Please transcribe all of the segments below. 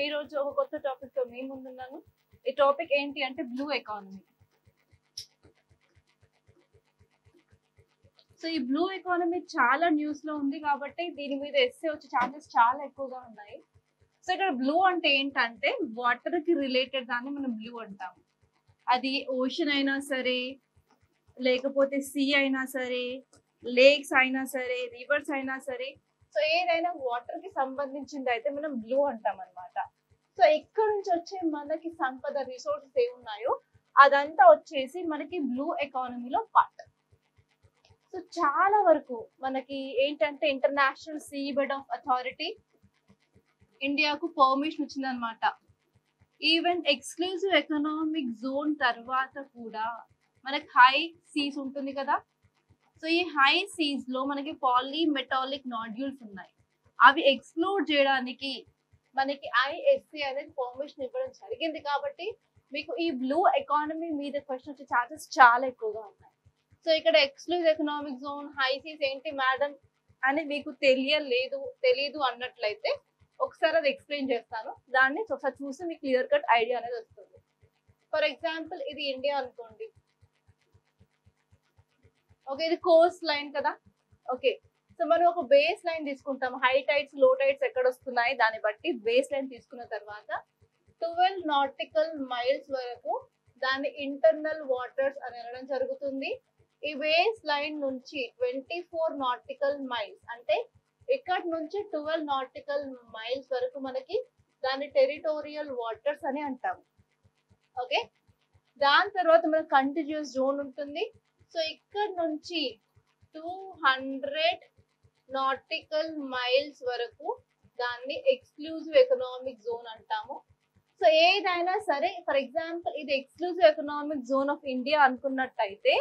ఈ రోజు ఒక కొత్త టాపిక్ తో మీ ముందున్నాను. ఈ టాపిక్ ఏంటి అంటే బ్లూ ఎకానమీ. సో ఈ బ్లూ ఎకానమీ చాలా న్యూస్ లో ఉంది కాబట్టి దీని మీద ఎస్సే వచ్చే ఛాన్సెస్ చాలా ఎక్కువగా ఉన్నాయి. సో ఇక్కడ బ్లూ అంటే ఏంటంటే వాటర్ కి రిలేటెడ్ దాన్ని మనం బ్లూ అంటాము. అది ఓషన్ అయినా సరే, లేకపోతే సీ అయినా సరే, లేక్స్ అయినా సరే, రివర్స్ అయినా సరే, సో ఏదైనా వాటర్ కి సంబంధించింది అయితే మనం బ్లూ అంటాం అనమాట. సో ఇక్కడ నుంచి వచ్చే మనకి సంపద రిసోర్సెస్ ఏమున్నాయో అదంతా వచ్చేసి మనకి బ్లూ ఎకానమీలో పార్ట్. సో చాలా వరకు మనకి ఏంటంటే international see bed of authority ఇండియాకు పర్మిషన్ వచ్చిందనమాట. ఈవెన్ ఎక్స్క్లూజివ్ ఎకనామిక్ జోన్ తర్వాత కూడా మనకి హై సీస్ ఉంటుంది కదా. సో ఈ హై సీస్ లో మనకి పాలీమెటాలిక్ నాడ్యూల్స్ ఉన్నాయి. అవి ఎక్స్ప్లోర్ చేయడానికి మనకి ఐఎస్సీ అనేది పర్మిషన్ ఇవ్వడం జరిగింది. కాబట్టి మీకు ఈ బ్లూ ఎకానమీ మీద క్వశ్చన్ వచ్చే ఛాన్సెస్ చాలా ఎక్కువగా ఉన్నాయి. సో ఇక్కడ exclusive economic zone, high seas ఏంటి మేడం అని మీకు తెలియదు అన్నట్లయితే ఒకసారి అది ఎక్స్ప్లెయిన్ చేస్తాను. దాన్ని ఒకసారి చూసి మీకు క్లియర్ కట్ ఐడియా అనేది వస్తుంది. ఫర్ ఎగ్జాంపుల్ ఇది ఇండియా అనుకోండి. ఓకే, ఇది కోస్ట్ లైన్ కదా. ఓకే, సో మనం ఒక బేస్ లైన్ తీసుకుంటాం. హై టైడ్స్, లో టైడ్స్ ఎక్కడ వస్తున్నాయి దాన్ని బట్టి బేస్ లైన్ తీసుకున్న తర్వాత 12 నాటికల్ మైల్స్ వరకు దాన్ని ఇంటర్నల్ వాటర్స్ అని అనడం జరుగుతుంది. ఈ బేస్ లైన్ నుంచి 24 నాటికల్ మైల్స్ అంటే ఇక్కడ నుంచి 12 నాటికల్ మైల్స్ వరకు మనకి దాన్ని టెరిటోరియల్ వాటర్స్ అని అంటాము. ఓకే, దాని తర్వాత మనకి కంటిన్యూస్ జోన్ ఉంటుంది. సో ఇక్కడ నుంచి 200 నాటికల్ మైల్స్ వరకు దాన్ని ఎక్స్క్లూజివ్ ఎకనామిక్ జోన్ అంటాము. సో ఏదైనా సరే, ఫర్ ఎగ్జాంపుల్ ఇది exclusive economic zone of India అనుకున్నట్టయితే,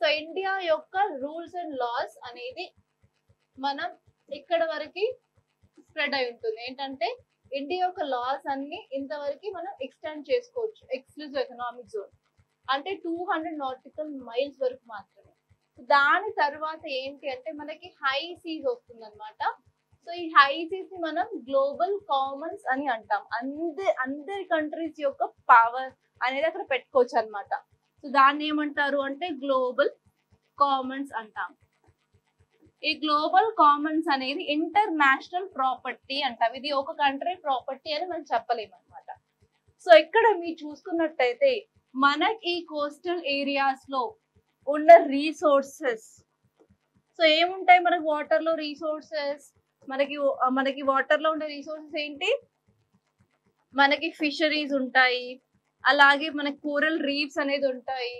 సో ఇండియా యొక్క రూల్స్ అండ్ లాస్ అనేది మనం ఇక్కడ వరకు స్ప్రెడ్ అయి ఉంటుంది. ఏంటంటే ఇండియా యొక్క లాస్ అన్ని ఇంతవరకు మనం ఎక్స్టెండ్ చేసుకోవచ్చు. ఎక్స్క్లూజివ్ ఎకనామిక్ జోన్ అంటే 200 నాటికల్ మైల్స్ వరకు మాత్రమే. దాని తర్వాత ఏంటి అంటే మనకి హై సీస్ వస్తుంది అనమాట. సో ఈ హై సీస్ ని మనం గ్లోబల్ కామన్స్ అని అంటాం. అందరి కంట్రీస్ యొక్క పవర్ అనేది అక్కడ పెట్టుకోవచ్చు అనమాట. సో దాన్ని ఏమంటారు అంటే గ్లోబల్ కామన్స్ అంటాం. ఈ గ్లోబల్ కామన్స్ అనేది ఇంటర్నేషనల్ ప్రాపర్టీ అంటాం. ఇది ఒక కంట్రీ ప్రాపర్టీ అని మనం చెప్పలేము అనమాట. సో ఇక్కడ మీరు చూసుకున్నట్టయితే మనకి ఈ కోస్టల్ ఏరియాస్ లో ఉన్న రీసోర్సెస్, సో ఏముంటాయి మనకి వాటర్ లో రీసోర్సెస్, మనకి వాటర్ లో ఉండే రీసోర్సెస్ ఏంటి, మనకి ఫిషరీస్ ఉంటాయి, అలాగే మనకి కోరల్ రీఫ్స్ అనేది ఉంటాయి,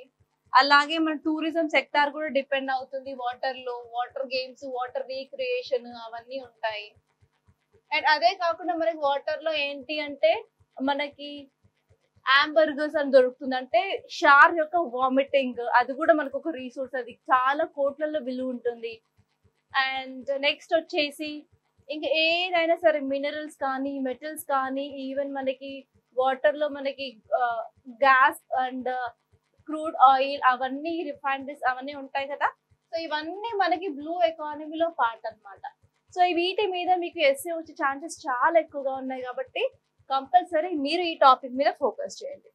అలాగే మన టూరిజం సెక్టార్ కూడా డిపెండ్ అవుతుంది వాటర్ లో. వాటర్ గేమ్స్, వాటర్ రీక్రియేషన్ అవన్నీ ఉంటాయి. అండ్ అదే కాకుండా మనకి వాటర్ లో ఏంటి అంటే మనకి ఆంబర్గర్స్ అని దొరుకుతుంది. అంటే షార్ యొక్క వామిటింగ్, అది కూడా మనకు ఒక రీసోర్స్. అది చాలా కోట్లలో విలువ ఉంటుంది. అండ్ నెక్స్ట్ వచ్చేసి ఇంకా ఏదైనా సరే మినరల్స్ కానీ, మెటల్స్ కానీ, ఈవెన్ మనకి వాటర్ లో మనకి గ్యాస్ అండ్ క్రూడ్ ఆయిల్ అవన్నీ, రిఫైనరీస్ అవన్నీ ఉంటాయి కదా. సో ఇవన్నీ మనకి బ్లూ ఎకానమీలో పార్ట్ అనమాట. సో వీటి మీద మీకు ఎస్సే వచ్చే ఛాన్సెస్ చాలా ఎక్కువగా ఉన్నాయి కాబట్టి కంపల్సరీ మీరు ఈ టాపిక్ మీద ఫోకస్ చేయండి.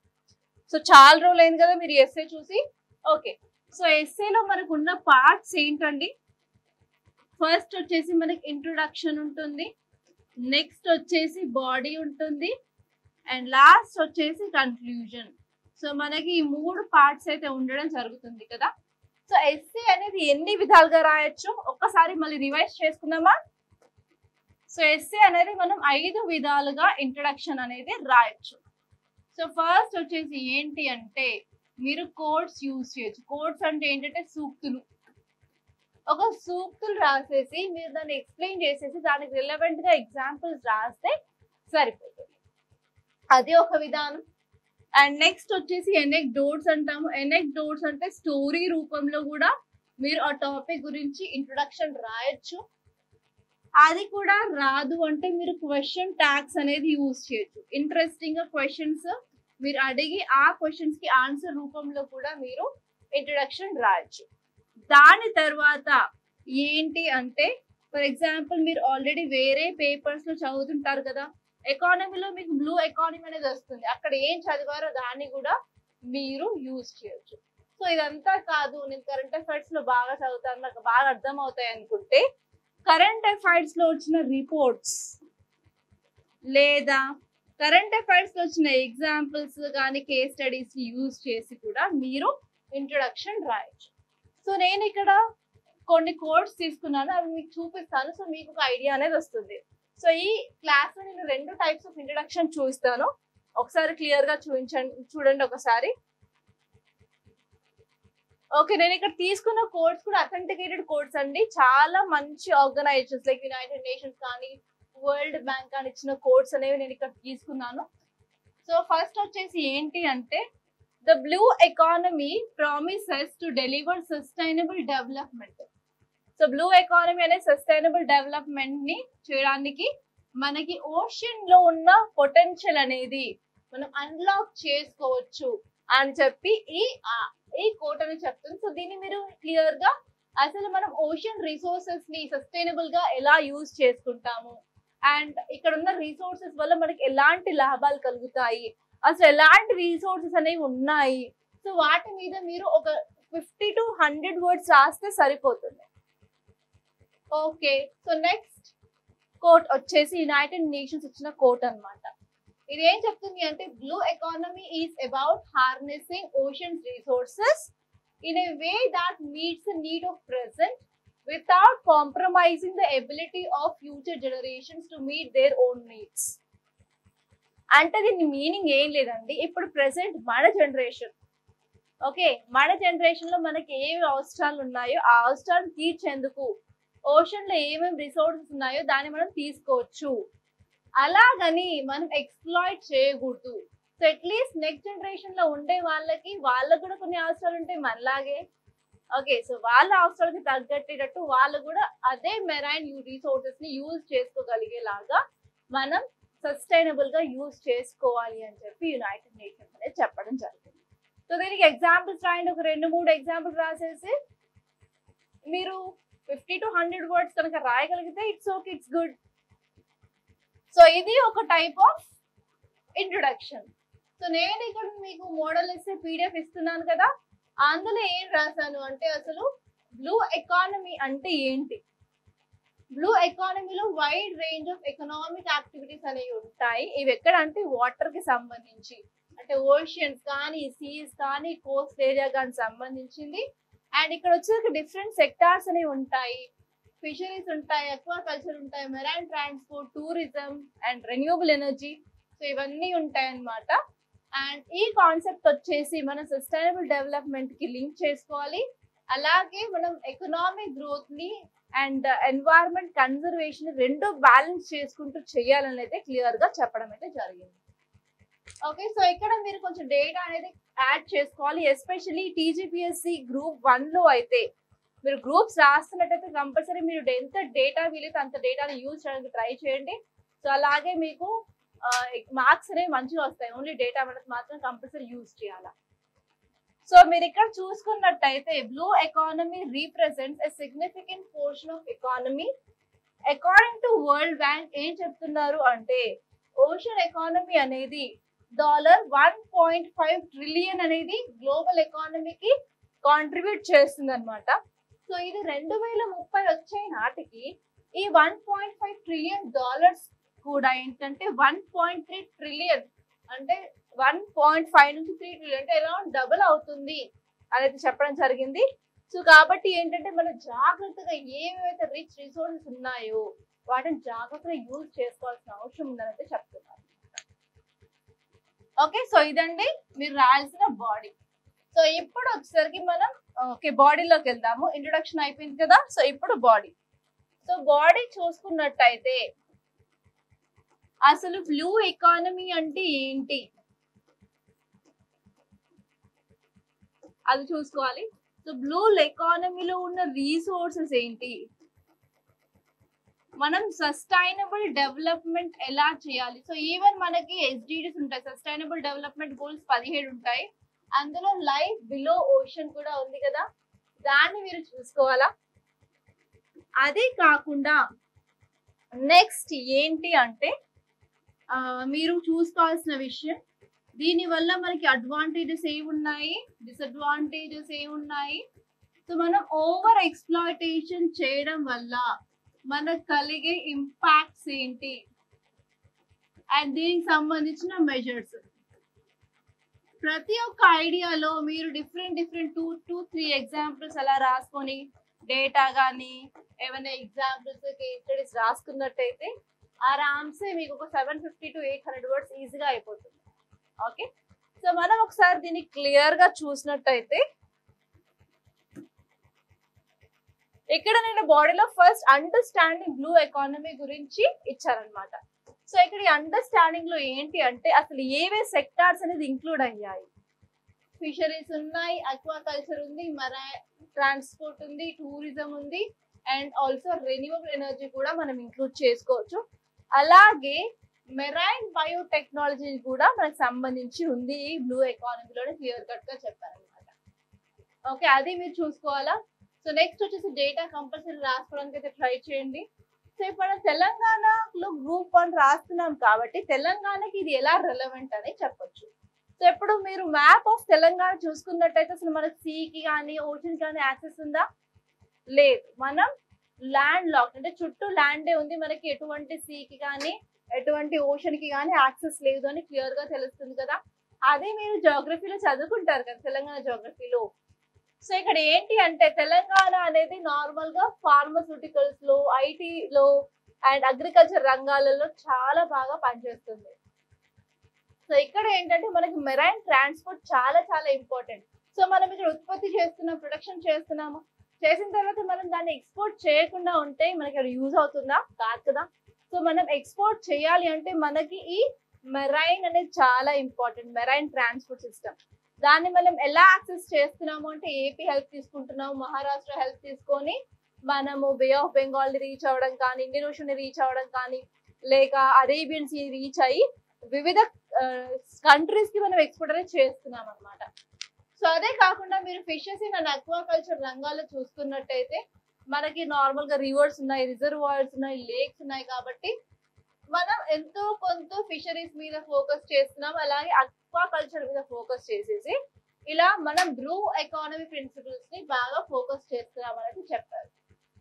సో చాలా రోజులు అయింది కదా మీరు ఎస్సే చూసి. ఓకే, సో ఎస్సేలో మనకు ఉన్న పార్ట్స్ ఏంటండి? ఫస్ట్ వచ్చేసి మనకి ఇంట్రొడక్షన్ ఉంటుంది, నెక్స్ట్ వచ్చేసి బాడీ ఉంటుంది, అండ్ లాస్ట్ వచ్చేసి కన్క్లూజన్. సో మనకి ఈ 3 పార్ట్స్ అయితే ఉండడం జరుగుతుంది కదా. సో ఎస్సే అనేది ఎన్ని విధాలుగా రాయొచ్చు ఒక్కసారి మళ్ళీ రివైజ్ చేసుకుందామా? సో ఎస్సే అనేది మనం 5 విధాలుగా ఇంట్రడక్షన్ అనేది రాయొచ్చు. సో ఫస్ట్ వచ్చేసి ఏంటి అంటే మీరు కోడ్స్ యూజ్ చేయొచ్చు. కోడ్స్ అంటే ఏంటంటే సూక్తులు. ఒక సూక్తులు రాసేసి మీరు దాన్ని ఎక్స్ప్లెయిన్ చేసేసి దానికి రిలవెంట్ గా ఎగ్జాంపుల్స్ రాస్తే సరిపోతుంది. అది ఒక విధానం. అండ్ నెక్స్ట్ వచ్చేసి ఎనెక్డోట్స్ అంటాము. ఎనెక్డోట్స్ అంటే స్టోరీ రూపంలో కూడా మీరు ఆ టాపిక్ గురించి ఇంట్రొడక్షన్ రాయొచ్చు. అది కూడా రాదు అంటే మీరు క్వశ్చన్ ట్యాగ్స్ అనేది యూజ్ చేయొచ్చు. ఇంట్రెస్టింగ్ గా క్వశ్చన్స్ మీరు అడిగి ఆ క్వశ్చన్స్ కి ఆన్సర్ రూపంలో కూడా మీరు ఇంట్రొడక్షన్ రాయొచ్చు. దాని తర్వాత ఏంటి అంటే ఫర్ ఎగ్జాంపుల్ మీరు ఆల్రెడీ వేరే పేపర్స్ లో చదువుతుంటారు కదా. ఎకానమీలో మీకు బ్లూ ఎకానమీ అనేది వస్తుంది. అక్కడ ఏం చదివారో దాన్ని కూడా మీరు యూజ్ చేయొచ్చు. సో ఇదంతా కాదు, నేను కరెంట్ అఫైర్స్ లో బాగా చదువుతాను, నాకు బాగా అర్థం అవుతాయి అనుకుంటే కరెంట్ అఫైర్స్ లో వచ్చిన రిపోర్ట్స్ లేదా కరెంట్ అఫైర్స్ లో వచ్చిన ఎగ్జాంపుల్స్ కానీ కేస్ స్టడీస్ యూజ్ చేసి కూడా మీరు ఇంట్రొడక్షన్ రాయొచ్చు. సో నేను ఇక్కడ కొన్ని కోడ్స్ తీసుకున్నాను, అవి మీకు చూపిస్తాను. సో మీకు ఒక ఐడియా అనేది వస్తుంది. సో ఈ క్లాస్ లో నేను 2 టైప్స్ ఆఫ్ ఇంట్రొడక్షన్ చూపిస్తాను. ఒకసారి క్లియర్ గా చూడండి ఒకసారి. ఓకే, నేను ఇక్కడ తీసుకున్న కోడ్స్ కూడా అథెంటికేటెడ్ కోడ్స్ అండి. చాలా మంచి ఆర్గనైజేషన్స్ లైక్ యునైటెడ్ నేషన్స్ కానీ వరల్డ్ బ్యాంక్ కానీ ఇచ్చిన కోడ్స్ అనేవి నేను ఇక్కడ తీసుకున్నాను. సో ఫస్ట్ వచ్చేసి ఏంటి అంటే the blue economy promises to deliver sustainable development. So blue economy అనే సస్టైనబుల్ డెవలప్మెంట్ ని చేయడానికి మనకి ఓషన్ లో ఉన్న పొటెన్షియల్ అనేది మనం అన్లాక్ చేసుకోవచ్చు అని చెప్పి ఈ కోట్ అని చెప్తుంది. సో దీన్ని మీరు క్లియర్ గా అసలు మనం ఓషన్ రిసోర్సెస్ ని సస్టైనబుల్ గా ఎలా యూజ్ చేసుకుంటాము అండ్ ఇక్కడ ఉన్న రిసోర్సెస్ వల్ల మనకి ఎలాంటి లాభాలు కలుగుతాయి, అసలు ఎలాంటి రిసోర్సెస్ అనేవి ఉన్నాయి, సో వాటి మీద మీరు ఒక 50 to 100 వర్డ్స్ రాస్తే సరిపోతుంది. ఓకే, సో నెక్స్ట్ కోట్ వచ్చేసి యునైటెడ్ నేషన్స్ ఇచ్చిన కోట్ అన్నమాట. ఇది ఏం చెప్తుంది అంటే blue economy is about harnessing oceans resources in a way that meets the need of present without compromising the ability of future generations to meet their own needs. అంటే దీని meaning ఏం లేదండి, ఇప్పుడు ప్రెసెంట్ మన జనరేషన్, ఓకే, మన generation లో మనకి ఏమి అవసరాలు ఉన్నాయో ఆ అవసరాలు తీర్చేందుకు ఓషన్ లో ఏమేమి రిసోర్సెస్ ఉన్నాయో దాన్ని మనం తీసుకోవచ్చు. అలాగని మనం ఎక్స్ప్లాయిట్ చేయకూడదు. సో అట్లీస్ట్ నెక్స్ట్ జనరేషన్ లో ఉండే వాళ్ళకు కూడా కొన్ని అవసరాలు ఉంటాయి మనలాగే. ఓకే, సో వాళ్ళ అవసరాలకి తగ్గట్టేటట్టు వాళ్ళు కూడా అదే మెరైన్ రిసోర్సెస్ ని యూజ్ చేసుకోగలిగేలాగా మనం సస్టైనబుల్ గా యూజ్ చేసుకోవాలి అని చెప్పి యునైటెడ్ నేషన్స్ అనేది చెప్పడం జరిగింది. సో దీనికి ఎగ్జాంపుల్స్ రాయండి, ఒక 2-3 ఎగ్జాంపుల్ రాసేసి మీరు 50 to 100 వర్డ్స్ కనుక రాయగలిగితే it's okay, it's good. So ఇది ఒక టైప్ ఆఫ్ ఇంట్రొడక్షన్. సో నేను ఇక్కడ మీకు మోడల్ ఇస్తే పీడిఎఫ్ ఇస్తున్నాను కదా, అందులో ఏం రాశాను అంటే అసలు బ్లూ ఎకానమీ అంటే ఏంటి, బ్లూ ఎకానమీలో wide range of economic activities అనేవి ఉంటాయి. ఇవి ఎక్కడ అంటే వాటర్ కి సంబంధించి, అంటే ఓషన్స్ కానీ సీస్ కానీ కోస్ట్ ఏరియా కానీ సంబంధించింది. అండ్ ఇక్కడ వచ్చేసి డిఫరెంట్ సెక్టార్స్ అనేవి ఉంటాయి, ఫిషరీస్ ఉంటాయి, అక్వాకల్చర్ ఉంటాయి, marine transport, tourism and renewable energy. So ఇవన్నీ ఉంటాయి అన్నమాట. అండ్ ఈ కాన్సెప్ట్ వచ్చేసి మనం సస్టైనబుల్ డెవలప్మెంట్ కి లింక్ చేసుకోవాలి. అలాగే మనం ఎకనామిక్ గ్రోత్ ని అండ్ ఎన్వైరన్మెంట్ కన్జర్వేషన్ రెండు బ్యాలెన్స్ చేసుకుంటూ చేయాలని అయితే క్లియర్ గా చెప్పడం అయితే జరిగింది. ఓకే, సో ఇక్కడ మీరు కొంచెం డేటా అనేది యాడ్ చేసుకోవాలి. ఎస్పెషల్లీ టీజీపీఎస్సీ గ్రూప్ 1 లో అయితే మీరు గ్రూప్స్ రాస్తున్నట్టయితే కంపల్సరీ మీరు ఎంత డేటా వీలైతే అంత డేటాని యూజ్ చేయడానికి ట్రై చేయండి. సో అలాగే మీకు మార్క్స్ అనేవి మంచిగా వస్తాయి. ఓన్లీ డేటా మనకు మాత్రం కంపల్సరీ యూజ్ చేయాలా. సో మీరు ఇక్కడ చూసుకున్నట్టయితే blue economy represents a significant portion of economy. According to World Bank ఏం చెప్తున్నారు అంటే ఓషన్ ఎకానమీ అనేది $1.5 ట్రిలియన్ అనేది గ్లోబల్ ఎకానమీకి కాంట్రిబ్యూట్ చేస్తుంది అనమాట. సో ఇది 2030 వచ్చే నాటికి ఈ $1.5 ట్రిలియన్ కూడా ఏంటంటే 1.3 ట్రిలియన్ అంటే 1.5 నుంచి 3 ట్రిలియన్ అంటే అరౌండ్ డబుల్ అవుతుంది అనేది చెప్పడం జరిగింది. సో కాబట్టి ఏంటంటే మనం జాగ్రత్తగా ఏవైతే రిచ్ రిసోర్సెస్ ఉన్నాయో వాటిని జాగ్రత్తగా యూజ్ చేసుకోవాల్సిన అవసరం ఉందని అయితే చెప్తున్నారు. ఓకే, సో ఇదండి మీరు రాయాల్సిన బాడీ. సో ఇప్పుడు వచ్చేసరికి మనం ఓకే బాడీలోకి వెళ్దాము. ఇంట్రొడక్షన్ అయిపోయింది కదా, సో ఇప్పుడు బాడీ. సో బాడీ చూసుకున్నట్టయితే అసలు బ్లూ ఎకానమీ అంటే ఏంటి అది చూసుకోవాలి. సో బ్లూ ఎకానమీలో ఉన్న రీసోర్సెస్ ఏంటి, మనం సస్టైనబుల్ డెవలప్మెంట్ ఎలా చేయాలి. సో ఈవెన్ మనకి SDGs ఉంటాయి, సస్టైనబుల్ డెవలప్మెంట్ గోల్స్ 17 ఉంటాయి. అందులో లైఫ్ బిలో ఓషన్ కూడా ఉంది కదా, దాన్ని మీరు చూసుకోవాలా. అదే కాకుండా నెక్స్ట్ ఏంటి అంటే మీరు చూసుకోవాల్సిన విషయం. దీనివల్ల మనకి అడ్వాంటేజెస్ ఏమున్నాయి, డిసడ్వాంటేజెస్ ఏమున్నాయి. సో మనం ఓవర్ ఎక్స్ప్లాయిటేషన్ చేయడం వల్ల మనకు కలిగే ఇంపాక్ట్స్ ఏంటి అండ్ దీనికి సంబంధించిన మెజర్స్. ప్రతి ఒక్క ఐడియాలో మీరు డిఫరెంట్ 2-3 ఎగ్జాంపుల్స్ అలా రాసుకొని డేటా కానీ ఏమైనా ఎగ్జాంపుల్స్ కేస్ స్టడీస్ రాసుకున్నట్టయితే ఆరామ్సే మీకు ఒక 750 to 800 వర్డ్స్ ఈజీగా అయిపోతుంది. ఓకే, సో మనం ఒకసారి దీన్ని క్లియర్ గా చూసినట్టయితే ఇక్కడ నేను బాడీలో ఫస్ట్ అండర్స్టాండింగ్ బ్లూ ఎకానమీ గురించి ఇచ్చారనమాట. సో ఇక్కడ ఈ అండర్స్టాండింగ్ లో ఏంటి అంటే అసలు ఏవే సెక్టార్స్ అనేది ఇంక్లూడ్ అయ్యాయి. ఫిషరీస్ ఉన్నాయి, అక్వాకల్చర్ ఉంది, ట్రాన్స్పోర్ట్ ఉంది, టూరిజం ఉంది, అండ్ ఆల్సో రెన్యూవబుల్ ఎనర్జీ కూడా మనం ఇంక్లూడ్ చేసుకోవచ్చు. అలాగే మెరైన్ బయోటెక్నాలజీ కూడా మనకు సంబంధించి ఉంది ఈ బ్లూ ఎకానమీలోనే క్లియర్ కట్ గా చెప్పారనమాట. ఓకే, అది మీరు చూసుకోవాలా. సో నెక్స్ట్ వచ్చేసి డేటా కంపల్సరీ రాసుకోవడానికి అయితే ట్రై చేయండి. సో ఇప్పుడు తెలంగాణలో గ్రూప్ 1 రాస్తున్నాం కాబట్టి తెలంగాణకి ఇది ఎలా రెలవెంట్ అని చెప్పొచ్చు. సో ఇప్పుడు మీరు మ్యాప్ ఆఫ్ తెలంగాణ చూసుకున్నట్టయితే అసలు మనకి సీకి కానీ ఓషన్ కానీ యాక్సెస్ ఉందా? లేదు. మనం ల్యాండ్ లాక్ అంటే చుట్టూ ల్యాండే ఉంది, మనకి ఎటువంటి సీకి కానీ ఎటువంటి ఓషన్ కి కానీ యాక్సెస్ లేదు అని క్లియర్ గా తెలుస్తుంది కదా. అదే మీరు జాగ్రఫీలో చదువుకుంటారు కదా, తెలంగాణ జాగ్రఫీలో. సో ఇక్కడ ఏంటి అంటే తెలంగాణ అనేది నార్మల్ గా ఫార్మస్యూటికల్స్ లో, ఐటీలో అండ్ అగ్రికల్చర్ రంగాలలో చాలా బాగా పనిచేస్తుంది. సో ఇక్కడ ఏంటంటే మనకి మెరైన్ ట్రాన్స్పోర్ట్ చాలా చాలా ఇంపార్టెంట్. సో మనం ఇక్కడ ఉత్పత్తి చేస్తున్నాం, ప్రొడక్షన్ చేస్తున్నాము, చేసిన తర్వాత మనం దాన్ని ఎక్స్పోర్ట్ చేయకుండా ఉంటే మనకి అది యూజ్ అవుతుందా? కాదు కదా. సో మనం ఎక్స్పోర్ట్ చేయాలి అంటే మనకి ఈ మెరైన్ అనేది చాలా ఇంపార్టెంట్, మెరైన్ ట్రాన్స్పోర్ట్ సిస్టమ్. దాన్ని మనం ఎలా యాక్సెస్ చేస్తున్నాము అంటే ఏపీ హెల్ప్ తీసుకుంటున్నాము, మహారాష్ట్ర హెల్ప్ తీసుకొని మనము బే ఆఫ్ బెంగాల్ ని రీచ్ అవ్వడం కానీ, ఇండియన్ ఓషన్ ని రీచ్ అవ్వడం కానీ, లేక అరేబియన్ సీ రీచ్ అయ్యి వివిధ కంట్రీస్ కి మనం ఎక్స్పోర్ట్ అనేది చేస్తున్నాం అనమాట. సో అదే కాకుండా మీరు ఫిషెస్ అండ్ అక్వాకల్చర్ రంగాల్లో చూసుకున్నట్టయితే మనకి నార్మల్ గా రివర్స్ ఉన్నాయి, రిజర్వాయర్స్ ఉన్నాయి, లేక్స్ ఉన్నాయి. కాబట్టి మనం ఎంతో కొంత ఫిషరీస్ మీద ఫోకస్ చేస్తున్నాం, అలాగే అక్వాకల్చర్ మీద ఫోకస్ చేసేసి ఇలా మనం బ్లూ ఎకానమీ ప్రిన్సిపల్స్ ని బాగా ఫోకస్ చేస్తున్నాం అనేది చెప్పారు.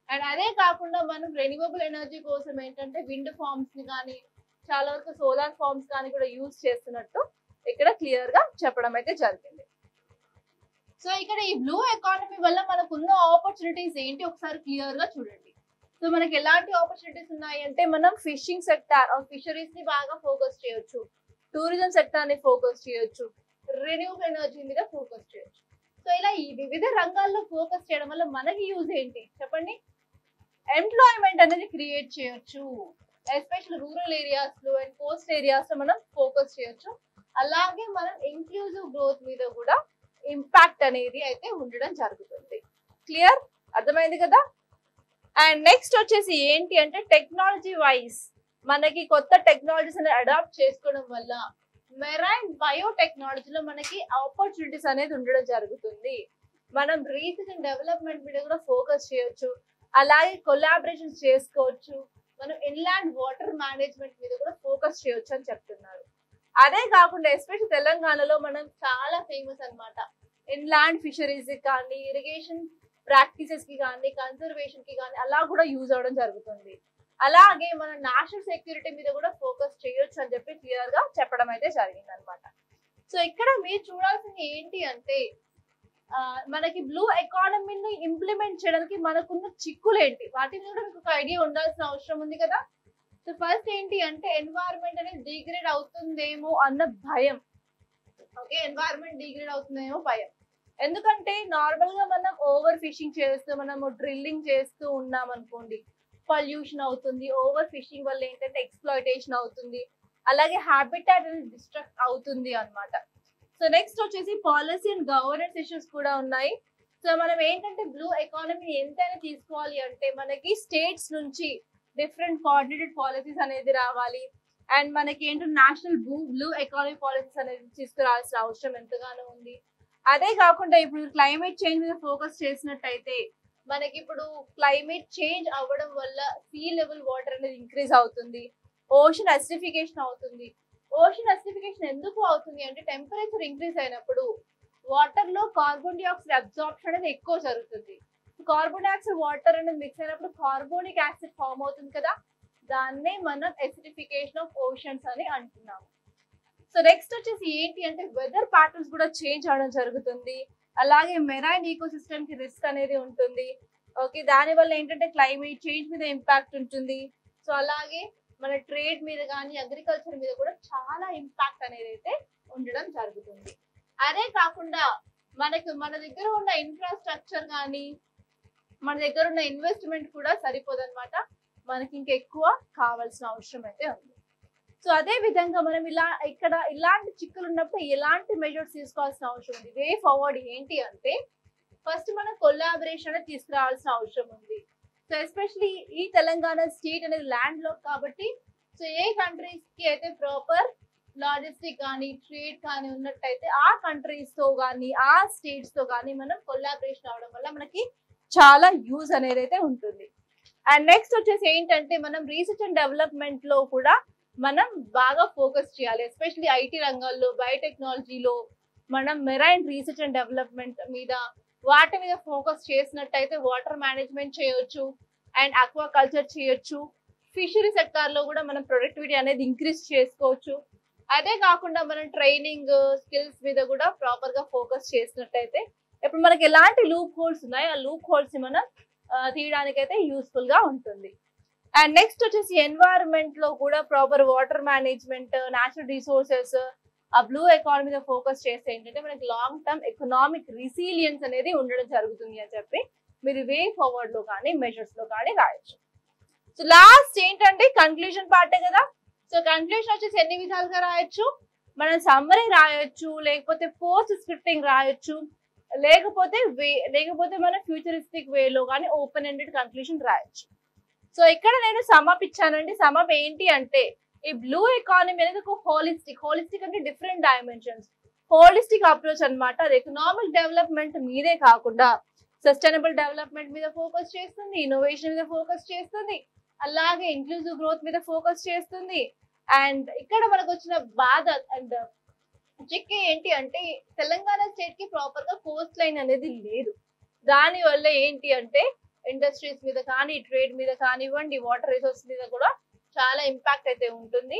అండ్ అదే కాకుండా మనం రెన్యూవబుల్ ఎనర్జీ కోసం ఏంటంటే విండ్ ఫార్మ్స్ ని కానీ చాలా వరకు సోలార్ ఫార్మ్స్ కానీ కూడా యూజ్ చేస్తున్నట్టు ఇక్కడ క్లియర్ గా చెప్పడం అయితే జరిగింది. సో ఇక్కడ ఈ బ్లూ ఎకానమీ వల్ల మనకున్న ఆపర్చునిటీస్ ఏంటి ఒకసారి క్లియర్ గా చూడండి. సో మనకి ఎలాంటి ఆపర్చునిటీస్ ఉన్నాయి అంటే మనం ఫిషింగ్ సెక్టార్ ఫిషరీస్ ని బాగా ఫోకస్ చేయొచ్చు, టూరిజం సెక్టార్ ని ఫోకస్ చేయొచ్చు, రెన్యూవబుల్ ఎనర్జీ మీద ఫోకస్ చేయొచ్చు. సో ఇలా ఈ వివిధ రంగాల్లో ఫోకస్ చేయడం వల్ల మనకి యూజ్ ఏంటి చెప్పండి? ఎంప్లాయ్మెంట్ అనేది క్రియేట్ చేయొచ్చు, ఎస్పెషల్ రూరల్ ఏరియాస్ లో అండ్ కోస్ట్ ఏరియాస్ లో మనం ఫోకస్ చేయొచ్చు. అలాగే మనం ఇంక్లూజివ్ గ్రోత్ మీద కూడా ఇంపాక్ట్ అనేది అయితే ఉండడం జరుగుతుంది. క్లియర్, అర్థమైంది కదా. అండ్ నెక్స్ట్ వచ్చేసి ఏంటి అంటే టెక్నాలజీ వైజ్ మనకి కొత్త టెక్నాలజీస్ అనేది అడాప్ట్ చేసుకోవడం వల్ల మెరైన్ బయోటెక్నాలజీలో మనకి ఆపర్చునిటీస్ అనేది ఉండడం జరుగుతుంది. మనం రీసెర్చ్ అండ్ డెవలప్మెంట్ మీద కూడా ఫోకస్ చేయొచ్చు, అలాగే కొలాబరేషన్స్ చేసుకోవచ్చు, మనం ఇన్లాండ్ వాటర్ మేనేజ్మెంట్ మీద కూడా ఫోకస్ చేయొచ్చు అని చెప్తున్నారు. అదే కాకుండా ఎస్పెషల్ తెలంగాణలో మనం చాలా ఫేమస్ అనమాట ఇన్లాండ్ ఫిషరీస్ కానీ, ఇరిగేషన్ ప్రాక్టీసెస్ కి కానీ, కన్సర్వేషన్ కి కానీ అలా కూడా యూజ్ అవడం జరుగుతుంది. అలాగే మన నేషనల్ సెక్యూరిటీ మీద కూడా ఫోకస్ చేయొచ్చు అని చెప్పి క్లియర్ గా చెప్పడం అయితే జరిగింది అనమాట. సో ఇక్కడ మీరు చూడాల్సింది ఏంటి అంటే మనకి బ్లూ ఎకానమీని ఇంప్లిమెంట్ చేయడానికి మనకున్న చిక్కులు ఏంటి, వాటి మీద కూడా మీకు ఒక ఐడియా ఉండాల్సిన అవసరం ఉంది కదా. సో ఫస్ట్ ఏంటి అంటే ఎన్వైరన్మెంట్ అనేది డిగ్రేడ్ అవుతుందేమో అన్న భయం. ఓకే, ఎన్వైరన్మెంట్ డిగ్రేడ్ అవుతుందేమో భయం. ఎందుకంటే నార్మల్ గా మనం ఓవర్ ఫిషింగ్ చేస్తూ మనము డ్రిల్లింగ్ చేస్తూ ఉన్నాం అనుకోండి, పొల్యూషన్ అవుతుంది. ఓవర్ ఫిషింగ్ వల్ల ఏంటంటే ఎక్స్ప్లాయిటేషన్ అవుతుంది, అలాగే హ్యాబిటాట్ అనేది డిస్ట్రక్ట్ అవుతుంది అన్నమాట. సో నెక్స్ట్ వచ్చేసి పాలసీ అండ్ గవర్నెన్స్ ఇష్యూస్ కూడా ఉన్నాయి. సో మనం ఏంటంటే బ్లూ ఎకానమీ ఎంతైనా తీసుకోవాలి అంటే మనకి స్టేట్స్ నుంచి డిఫరెంట్ కోఆర్డినేటెడ్ పాలసీస్ అనేది రావాలి. అండ్ మనకి ఏంటంటే నేషనల్ బ్లూ ఎకానమీ పాలసీస్ అనేది తీసుకురావాల్సిన అవసరం ఎంతగానో ఉంది. అదే కాకుండా ఇప్పుడు క్లైమేట్ చేంజ్ మీద ఫోకస్ చేసినట్టయితే మనకి ఇప్పుడు క్లైమేట్ చేంజ్ అవ్వడం వల్ల సీ లెవెల్ వాటర్ అనేది ఇంక్రీజ్ అవుతుంది, ఓషన్ అసిడిఫికేషన్ అవుతుంది. ఓషన్ అసిడిఫికేషన్ ఎందుకు అవుతుంది అంటే టెంపరేచర్ ఇంక్రీజ్ అయినప్పుడు వాటర్ లో కార్బన్ డైఆక్సైడ్ అబ్జార్ప్షన్ అనేది ఎక్కువ జరుగుతుంది. కార్బన్ డైఆక్సైడ్ వాటర్ అనేది మిక్స్ అయినప్పుడు కార్బోనిక్ యాసిడ్ ఫామ్ అవుతుంది కదా, దాన్నే మనం ఎసిడిఫికేషన్ ఆఫ్ ఓషన్స్ అని అంటున్నాము. సో నెక్స్ట్ వచ్చేసి ఏంటి అంటే వెదర్ ప్యాటర్న్స్ కూడా చేంజ్ అవడం జరుగుతుంది. అలాగే మెరైన్ ఈకోసిస్టమ్ కి రిస్క్ అనేది ఉంటుంది. ఓకే, దాని వల్ల ఏంటంటే క్లైమేట్ చేంజ్ మీద ఇంపాక్ట్ ఉంటుంది. సో అలాగే మన ట్రేడ్ మీద కానీ అగ్రికల్చర్ మీద కూడా చాలా ఇంపాక్ట్ అనేది అయితే ఉండడం జరుగుతుంది. అదే కాకుండా మన దగ్గర ఉన్న ఇన్ఫ్రాస్ట్రక్చర్ కానీ మన దగ్గర ఉన్న ఇన్వెస్ట్మెంట్ కూడా సరిపోదన్నమాట. మనకి ఇంకెక్కువ కావాల్సిన అవసరం అయితే ఉంది. సో అదే విధంగా మనం ఇక్కడ ఇలాంటి చిక్కులు ఉన్నప్పుడు ఎలాంటి మెజర్స్ తీసుకోవాల్సిన అవసరం ఉంది? వే ఫార్వర్డ్ ఏంటి అంటే ఫస్ట్ మనం కొలాబరేషన్ అనేది తీసుకురావాల్సిన అవసరం ఉంది. సో ఎస్పెషలీ ఈ తెలంగాణ స్టేట్ అనేది ల్యాండ్ లో కాబట్టి సో ఏ కంట్రీస్ కి అయితే ప్రాపర్ లాజిస్టిక్ కానీ ట్రేడ్ కానీ ఉన్నట్టయితే ఆ కంట్రీస్ తో కానీ ఆ స్టేట్స్ తో కానీ మనం కొలాబరేషన్ అవడం వల్ల మనకి చాలా యూజ్ అనేది అయితే ఉంటుంది. అండ్ నెక్స్ట్ వచ్చేసి ఏంటంటే మనం రీసెర్చ్ అండ్ డెవలప్మెంట్ లో కూడా మనం బాగా ఫోకస్ చేయాలి. ఎస్పెషలీ ఐటీ రంగాల్లో బయోటెక్నాలజీలో మనం మెరైన్ రీసెర్చ్ అండ్ డెవలప్మెంట్ మీద వాటి మీద ఫోకస్ చేసినట్టయితే వాటర్ మేనేజ్మెంట్ చేయొచ్చు అండ్ అక్వా కల్చర్ చేయొచ్చు. ఫిషరీ సెక్టార్ లో కూడా మనం ప్రొడక్టివిటీ అనేది ఇంక్రీజ్ చేసుకోవచ్చు. అదే కాకుండా మనం ట్రైనింగ్ స్కిల్స్ మీద కూడా ప్రాపర్ గా ఫోకస్ చేసినట్టయితే ఇప్పుడు మనకి ఎలాంటి లూప్ హోల్స్ ఉన్నాయో ఆ లూప్ హోల్స్ ని మనం తీయడానికైతే యూస్ఫుల్ గా ఉంటుంది. అండ్ నెక్స్ట్ వచ్చేసి ఎన్వైరన్మెంట్ లో కూడా proper water management, natural resources, ఆ బ్లూ ఎకానమీ మీద ఫోకస్ చేస్తే ఏంటంటే మనకి లాంగ్ టర్మ్ ఎకనామిక్ రిసీలియన్స్ అనేది ఉండడం జరుగుతుంది అని చెప్పి మీరు వే ఫార్వర్డ్ లో కానీ మెజర్స్ లో కానీ రాయొచ్చు. సో లాస్ట్ ఏంటంటే కన్క్లూజన్ పార్టే కదా. సో కన్క్లూజన్ వచ్చేసి ఎన్ని విధాలుగా రాయొచ్చు? మనం సమ్మరీ రాయొచ్చు, లేకపోతే పోస్ట్ స్క్రిప్టింగ్ రాయొచ్చు, లేకపోతే మనం ఫ్యూచరిస్టిక్ వేలో కానీ ఓపెన్ ఎండెడ్ కన్క్లూజన్ రాయొచ్చు. సో ఇక్కడ నేను సమప్ ఇచ్చానండి. సమప్ ఏంటి అంటే ఈ బ్లూ ఎకానమీ అనేది ఒక హోలిస్టిక్ అంటే డిఫరెంట్ డైమెన్షన్స్, హోలిస్టిక్ అప్రోచ్ అన్నమాట. అది ఎకనామిక్ డెవలప్మెంట్ మీదే కాకుండా సస్టైనబుల్ డెవలప్మెంట్ మీద ఫోకస్ చేస్తుంది, ఇన్నోవేషన్ మీద ఫోకస్ చేస్తుంది, అలాగే ఇంక్లూజివ్ గ్రోత్ మీద ఫోకస్ చేస్తుంది. అండ్ ఇక్కడ మనకు వచ్చిన బాధ అండ్ చిక్కి ఏంటి అంటే తెలంగాణ స్టేట్ కి ప్రాపర్ గా కోస్ట్ లైన్ అనేది లేదు. దాని వల్ల ఏంటి అంటే ఇండస్ట్రీస్ మీద కానీ ట్రేడ్ మీద కానివ్వండి వాటర్ రిసోర్స్ మీద కూడా చాలా ఇంపాక్ట్ అయితే ఉంటుంది.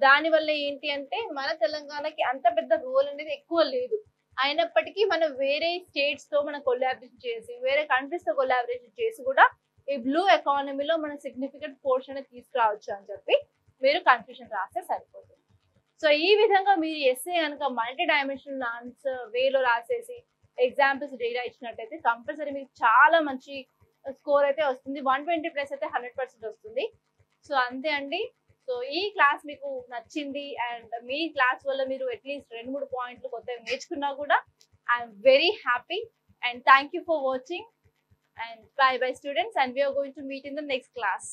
దాని వల్ల ఏంటి అంటే మన తెలంగాణకి అంత పెద్ద రోల్ అనేది ఎక్కువ లేదు. అయినప్పటికీ మనం వేరే స్టేట్స్ తో మనం కొలాబరేషన్ చేసి వేరే కంట్రీస్ తో కొలాబరేషన్ చేసి కూడా ఈ బ్లూ ఎకానమీలో మనం సిగ్నిఫికెంట్ పోర్షన్ తీసుకురావచ్చు అని చెప్పి మీరు కన్క్లూజన్ రాస్తే సరిపోతుంది. సో ఈ విధంగా మీరు ఎస్ఏ కనుక మల్టీ డైమెన్షనల్ ఆన్సర్ వేలో రాసేసి ఎగ్జాంపుల్స్ డేటా ఇచ్చినట్టయితే కంపల్సరీ మీకు చాలా మంచి స్కోర్ అయితే వస్తుంది. 120+ అయితే 100% వస్తుంది. సో అంతే అండి. సో ఈ క్లాస్ మీకు నచ్చింది అండ్ మీ క్లాస్ వల్ల మీరు అట్లీస్ట్ 2-3 పాయింట్లు కొత్తగా నేర్చుకున్నా కూడా I'm very happy and thank you for watching and bye students, and we are going to meet in the next class.